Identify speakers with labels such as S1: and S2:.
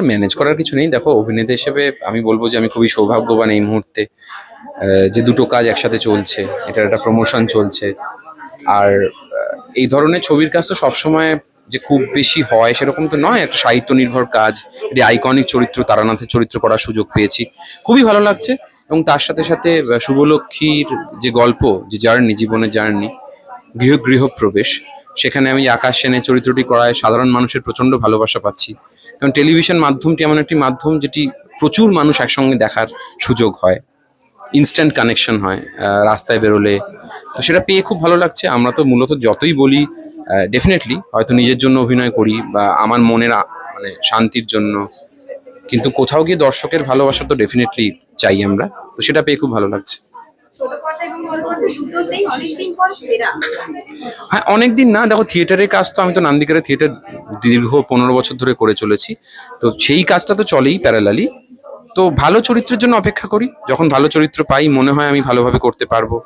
S1: Manage করার কিছু নেই। দেখো, অভিনেতা হিসেবে আমি বলবো যে আমি খুবই সৌভাগ্যবান এই মুহূর্তে, যে দুটো কাজ একসাথে চলছে, এটার একটা প্রমোশন চলছে। আর এই ধরনের ছবির কাজ তো সবসময় যে খুব বেশি হয় সেরকম তো নয়, একটা সাহিত্য নির্ভর কাজ, একটি আইকনিক চরিত্র, তারানাথের চরিত্র করার সুযোগ পেয়েছি, খুবই ভালো লাগছে। এবং তার সাথে সাথে শুভলক্ষ্মীর যে গল্প, যে জার্নি, জীবনের জার্নি, গৃহপ্রবেশ, সেখানে আমি আকাশ সেনের চরিত্রটি করায় সাধারণ মানুষের প্রচন্ড ভালোবাসা পাচ্ছি। কারণ টেলিভিশন মাধ্যমটি এমন একটি মাধ্যম যেটি প্রচুর মানুষ একসঙ্গে দেখার সুযোগ হয়, ইনস্ট্যান্ট কানেকশন হয় রাস্তায় বেরোলে। তো সেটা পেয়ে খুব ভালো লাগছে। আমরা তো মূলত যতই বলি, ডেফিনেটলি হয়তো নিজের জন্য অভিনয় করি বা আমার মনের মানে শান্তির জন্য, কিন্তু কোথাও গিয়ে দর্শকের ভালোবাসা তো ডেফিনেটলি চাই আমরা। তো সেটা পেয়ে খুব ভালো লাগছে। হ্যাঁ, অনেকদিন না, দেখো থিয়েটারের কাজ তো আমি তো নান্দিকারের থিয়েটার দীর্ঘ 15 বছর ধরে করে চলেছি। তো সেই কাজটা তো চলেই প্যারালালি। তো ভালো চরিত্রের জন্য অপেক্ষা করি, যখন ভালো চরিত্র পাই, মনে হয় আমি ভালোভাবে করতে পারবো,